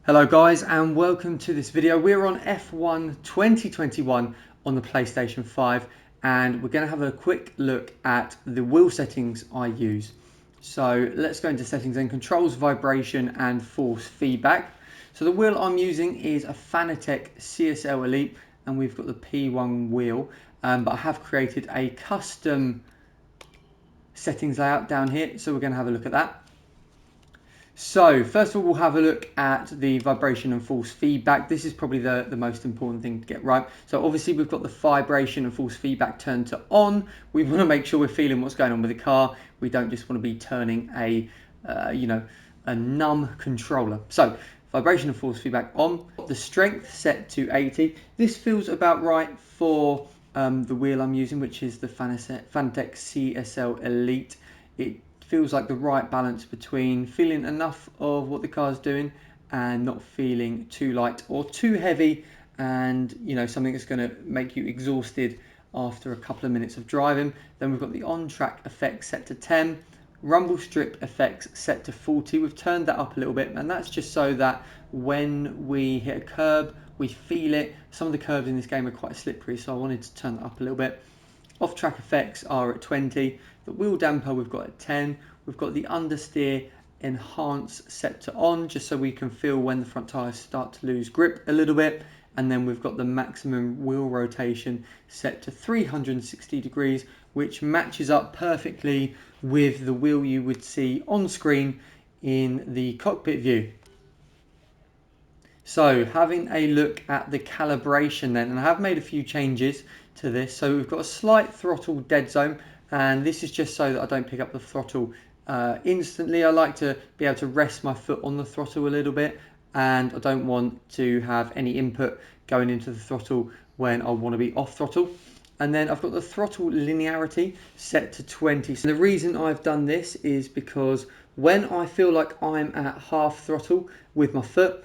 Hello guys and welcome to this video. We're on F1 2021 on the PlayStation 5 and we're going to have a quick look at the wheel settings I use. So let's go into settings and controls, vibration and force feedback. So the wheel I'm using is a Fanatec CSL Elite and we've got the P1 wheel, but I have created a custom settings layout down here, so we're going to have a look at that. So first of all, we'll have a look at the vibration and force feedback. This is probably the most important thing to get right. So obviously we've got the vibration and force feedback turned to on. We want to make sure we're feeling what's going on with the car. We don't just want to be turning a numb controller. So vibration and force feedback on. The strength set to 80. This feels about right for the wheel I'm using, which is the Fantec CSL Elite. It feels like the right balance between feeling enough of what the car's doing and not feeling too light or too heavy, and something that's going to make you exhausted after a couple of minutes of driving. Then we've got the on-track effects set to 10, rumble strip effects set to 40. We've turned that up a little bit, and that's just so that when we hit a curb we feel it. Some of the curbs in this game are quite slippery, so I wanted to turn that up a little bit. Off-track effects are at 20. The wheel damper we've got at 10. We've got the understeer enhance set to on, just so we can feel when the front tyres start to lose grip a little bit. And then we've got the maximum wheel rotation set to 360 degrees, which matches up perfectly with the wheel you would see on screen in the cockpit view. So having a look at the calibration then, and I have made a few changes to this. So we've got a slight throttle dead zone, and this is just so that I don't pick up the throttle instantly. I like to be able to rest my foot on the throttle a little bit, and I don't want to have any input going into the throttle when I want to be off throttle. And then I've got the throttle linearity set to 20. So the reason I've done this is because when I feel like I'm at half throttle with my foot,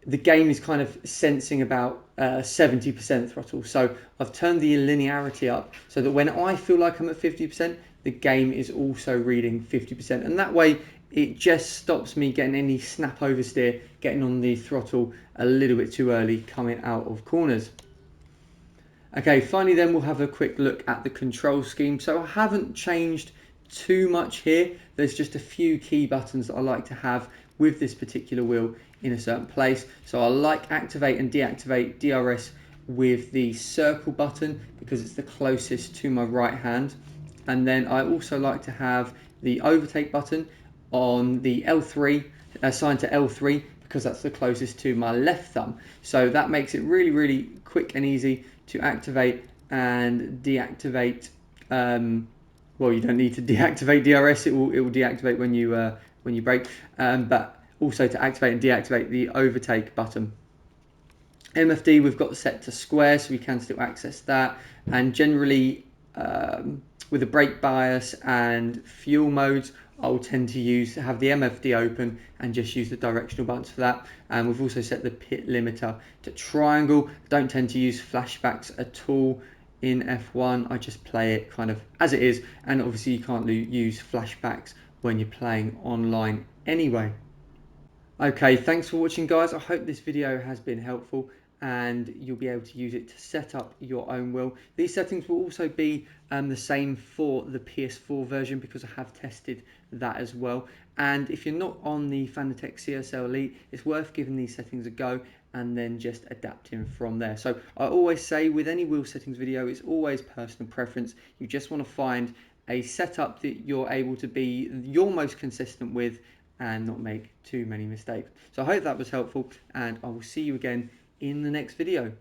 the game is kind of sensing about 70% throttle. So I've turned the linearity up so that when I feel like I'm at 50%, the game is also reading 50%. And that way it just stops me getting any snap oversteer, getting on the throttle a little bit too early coming out of corners. Okay, finally then we'll have a quick look at the control scheme. So I haven't changed too much here. There's just a few key buttons that I like to have with this particular wheel in a certain place. So I like activate and deactivate DRS with the circle button because it's the closest to my right hand. And then I also like to have the overtake button on the L3, assigned to L3, because that's the closest to my left thumb. So that makes it really, really quick and easy to activate and deactivate. Well, you don't need to deactivate DRS. It will deactivate when you brake, but also to activate and deactivate the overtake button. MFD we've got set to square, so we can still access that. And generally, with the brake bias and fuel modes, I'll tend to have the MFD open and just use the directional buttons for that. And we've also set the pit limiter to triangle. Don't tend to use flashbacks at all in F1. I just play it kind of as it is, and obviously you can't use flashbacks when you're playing online anyway. Okay, thanks for watching guys. I hope this video has been helpful and you'll be able to use it to set up your own wheel. These settings will also be the same for the PS4 version because I have tested that as well. And if you're not on the Fanatec CSL Elite, it's worth giving these settings a go and then just adapting from there. So I always say with any wheel settings video, it's always personal preference. You just want to find a setup that you're able to be your most consistent with and not make too many mistakes. So I hope that was helpful, and I will see you again in the next video.